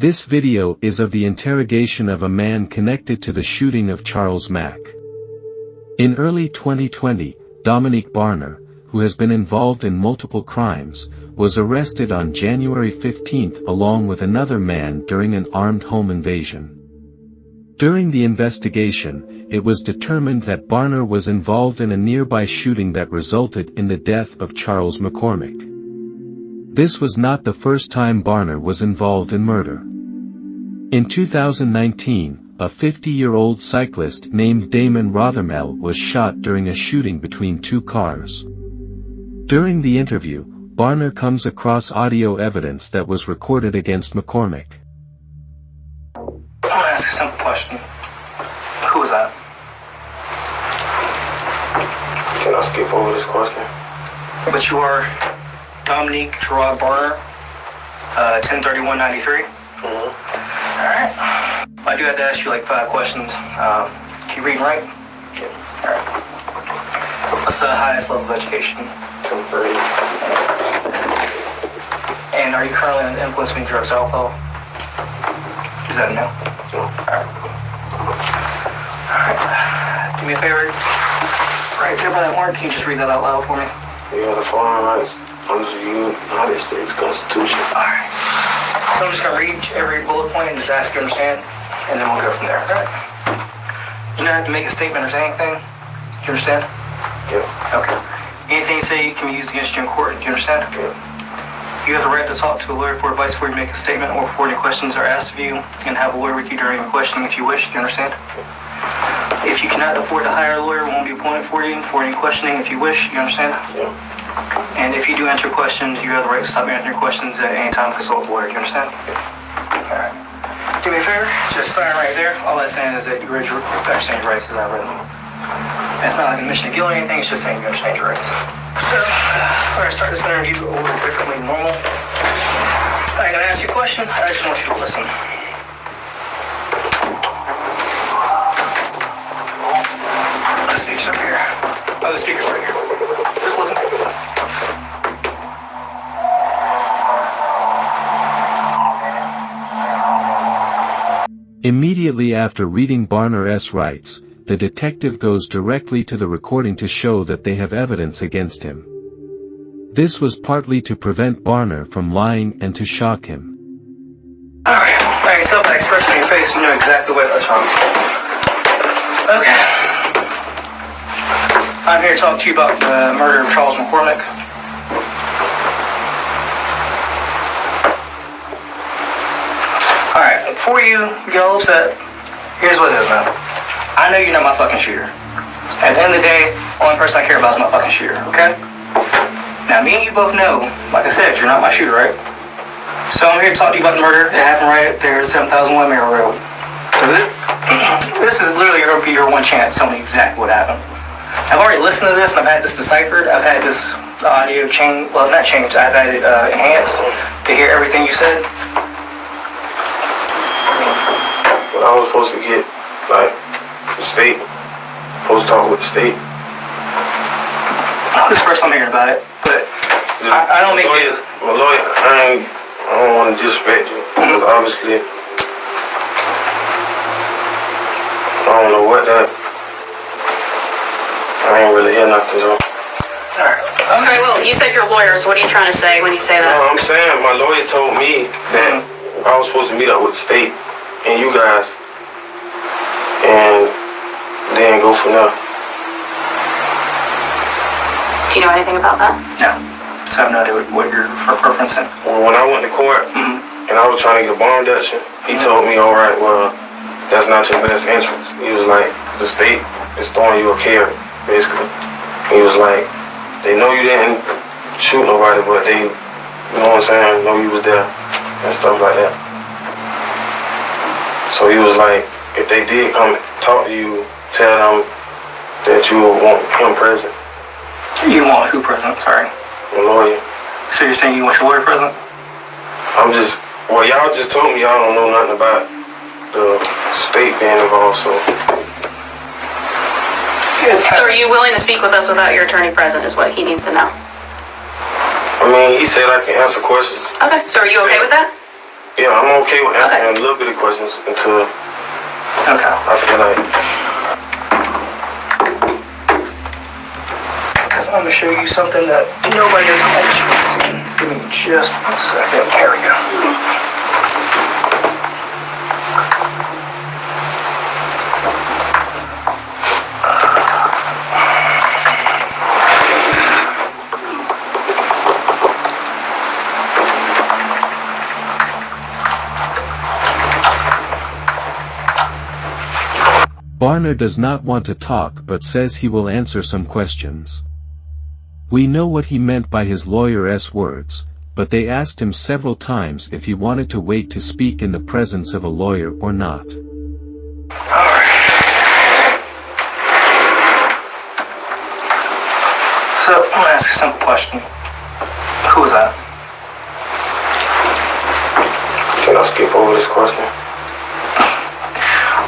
This video is of the interrogation of a man connected to the shooting of Charles Mack. In early 2020, Dominic Barner, who has been involved in multiple crimes, was arrested on January 15 along with another man during an armed home invasion. During the investigation, it was determined that Barner was involved in a nearby shooting that resulted in the death of Charles McCormick. This was not the first time Barner was involved in murder. In 2019, a 50-year-old cyclist named Damon Rothermel was shot during a shooting between two cars. During the interview, Barner comes across audio evidence that was recorded against McCormick. I want to ask a simple question. Who was that? Can I skip over this question? But you are Dominic Gerard Barner, 103193. Alright. I do have to ask you like 5 questions. Can you read and write? Yeah. Alright. What's the highest level of education? 10th grade. And are you currently under the influence of any drugs or alcohol? Is that a no? No. Alright. Alright. Do me a favor. Right there by that mark, can you just read that out loud for me? Yeah, the foreign rights under the United States Constitution. Alright. So I'm just going to read every bullet point and just ask you to understand, and then we'll go from there. Alright? You don't have to make a statement or say anything. Do you understand? Yeah. Okay. Anything you say can be used against you in court. Do you understand? Yeah. You have the right to talk to a lawyer for advice before you make a statement or before any questions are asked of you, and have a lawyer with you during the questioning if you wish. Do you understand? If you cannot afford to hire a lawyer, one will be appointed for you for any questioning if you wish. Do you understand? Yeah. And if you do answer questions, you have the right to stop answering questions at any time and consult a lawyer. Do you understand? Alright. Do me a favor, just sign right there. All that's saying is that you understand your rights as I've written them. It's not like a mission to kill or anything, it's just saying you understand your rights. So, we're going to start this interview a little differently than normal. I'm going to ask you a question, I just want you to listen. The speaker's up here. Oh, the speaker's right here. Just listen. Immediately after reading Barner's rights, the detective goes directly to the recording to show that they have evidence against him. This was partly to prevent Barner from lying and to shock him. Alright, I can tell by the expression on your face you know exactly where that's from. Okay. I'm here to talk to you about the murder of Charles McCormick. Alright, before you get all upset, here's what it is, man. I know you're not my fucking shooter. At the end of the day, the only person I care about is my fucking shooter, okay? Now, me and you both know, like I said, you're not my shooter, right? So I'm here to talk to you about the murder that happened right there at 7001 Merrill Road. So this is literally going to be your one chance to tell me exactly what happened. I've already listened to this, and I've had this deciphered. I've had this audio changed, well, not changed, I've had it enhanced to hear everything you said. But I was supposed to get, like, the state, supposed to talk with the state. This is the first time hearing about it, but I don't make it. My lawyer, I don't want to disrespect you, because obviously, I don't know what that, I ain't really hear nothing though. Alright. Okay, well, you said you're lawyers. What are you trying to say when you say that? No, I'm saying my lawyer told me that I was supposed to meet up with the state and you guys, and then go from there. Do you know anything about that? No. So I have no idea what you're referencing. Well, when I went to court and I was trying to get a bond reduction, he told me, all right, well, that's not your best interest. He was like, the state is throwing you a carrot, basically. He was like, they know you didn't shoot nobody, but they, you know what I'm saying, know you was there and stuff like that. So he was like, if they did come talk to you, tell them that you want him present. You want who present? Sorry. My lawyer. So you're saying you want your lawyer present? I'm just, well, y'all just told me y'all don't know nothing about the state being involved, so. So are you willing to speak with us without your attorney present is what he needs to know? I mean, he said I can answer questions. Okay, so are you okay with that? Yeah, I'm okay with answering a little bit of questions until I feel like. Because I'm going to show you something that nobody has actually seen. Give me just a second. Here we go. Barner does not want to talk but says he will answer some questions. We know what he meant by his lawyer's words, but they asked him several times if he wanted to wait to speak in the presence of a lawyer or not. Alright. So, I'm going to ask a simple question. Who was that? Can I skip over this question?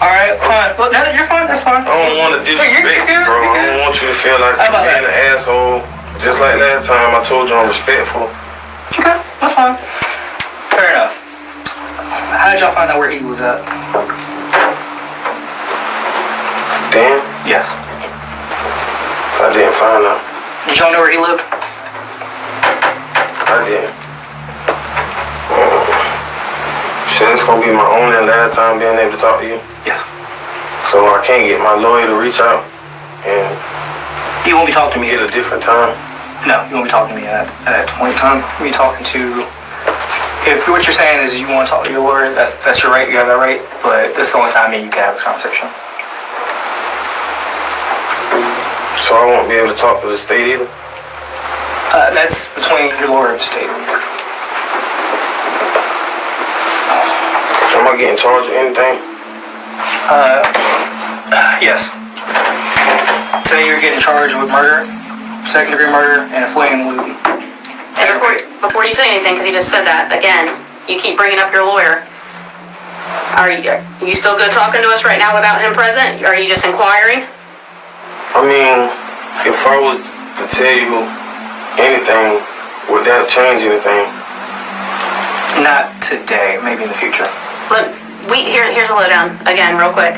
Alright, fine. Well, now that you're fine, that's fine. I don't want to disrespect you, bro. I don't want you to feel like you're being an asshole. Just like last time, I told you I'm respectful. Okay, that's fine. Fair enough. How did y'all find out where he was at? Dan? Yes. I didn't find out. Did y'all know where he lived? I didn't. Shit, it's gonna be my only and last time being able to talk to you. Yes. So I can't get my lawyer to reach out and You won't be talking to me get a different time. No, you won't be talking to me at that point in time. You'll be talking to... If what you're saying is you want to talk to your lawyer, that's your right, you have that right. But this is the only time you can have this conversation. So I won't be able to talk to the state either? That's between your lawyer and the state. Am I getting charged with anything? Yes. Today you're getting charged with murder, second-degree murder, and fleeing and looting. And before you say anything, because you just said that, again, you keep bringing up your lawyer. Are you still good talking to us right now without him present? Are you just inquiring? I mean, if I was to tell you anything, would that change anything? Not today, maybe in the future. Here's a lowdown, again, real quick.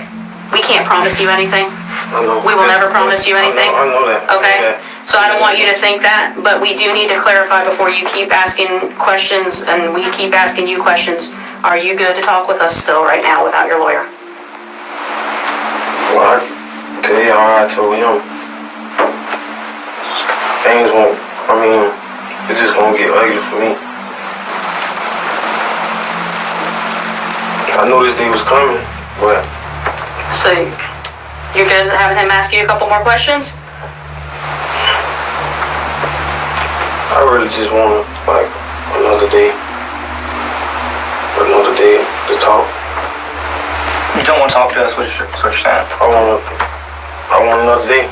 We can't promise you anything. I know. We will never promise you anything. I know that. Okay? I know that. So I don't want you to think that, but we do need to clarify before you keep asking questions and we keep asking you questions. Are you good to talk with us still right now without your lawyer? Well, I tell you how I told him. Things won't, it's just gonna get ugly for me. I knew this day was coming, but... So, you're good at having him ask you a couple more questions? I really just want, another day. Another day to talk. You don't want to talk to us, what you're saying? I want another day.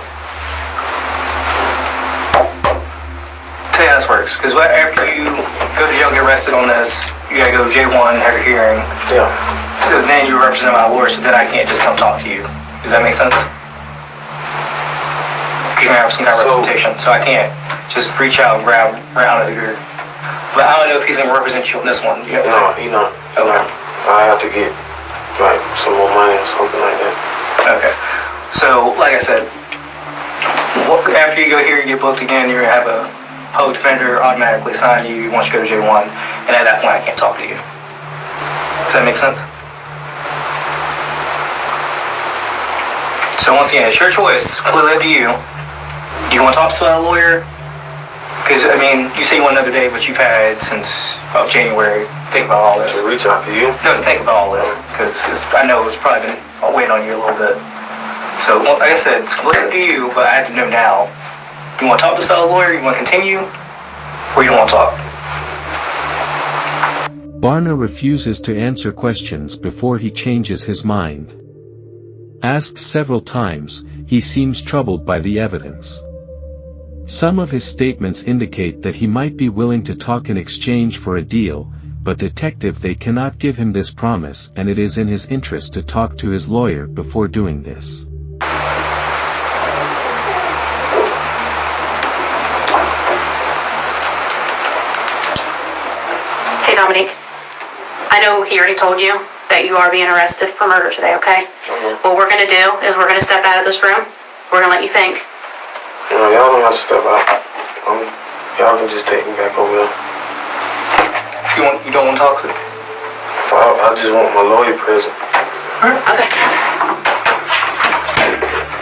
Tell you how this works, because after you go to jail, get arrested on this, you gotta go to J1, have your hearing. Yeah. So then you represent my lawyer, so then I can't just come talk to you. Does that make sense? Because you're gonna have some kind of representation, so I can't just reach out and grab around of your... But I don't know if he's gonna represent you on this one. No, he's not. Okay. I have to get, some more money or something like that. Okay. So, like I said, after you go here, you get booked again, you're gonna have a public defender automatically assign you once you go to J1, and at that point I can't talk to you. Does that make sense? So once again, it's your choice, completely up to you. Do you want to talk to a lawyer? Because, you say you want another day, but you've had since about January to think about all this. To reach out to you? No, to think about all this, because I know it's probably been waiting on you a little bit. So, like I said, it's completely up to you, but I have to know now. Do you want to talk to a lawyer? You want to continue? Or you don't want to talk? Barner refuses to answer questions before he changes his mind. Asked several times, he seems troubled by the evidence. Some of his statements indicate that he might be willing to talk in exchange for a deal, but detective, they cannot give him this promise, and it is in his interest to talk to his lawyer before doing this. Hey, Dominic. I know he already told you that you are being arrested for murder today, okay? What we're gonna do is we're gonna step out of this room. We're gonna let you think. No, y'all don't have to step out. Y'all can just take me back over there. You don't want to talk to me? I just want my lawyer present. Okay.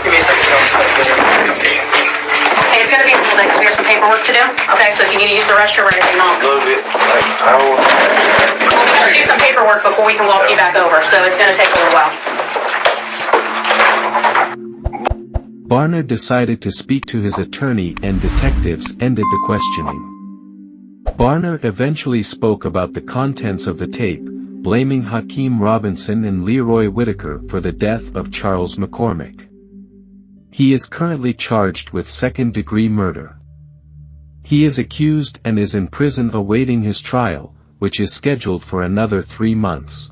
Give me a second. Hey, it's gonna be a little bit because we have some paperwork to do. Okay, so if you need to use the restroom or anything, A little bit. Like, I don't. we'll have to do some paperwork before we can walk you back over, so it's gonna take a little while. Barner decided to speak to his attorney and detectives ended the questioning. Barner eventually spoke about the contents of the tape, blaming Hakeem Robinson and Leroy Whitaker for the death of Charles McCormick. He is currently charged with second-degree murder. He is accused and is in prison awaiting his trial, which is scheduled for another 3 months.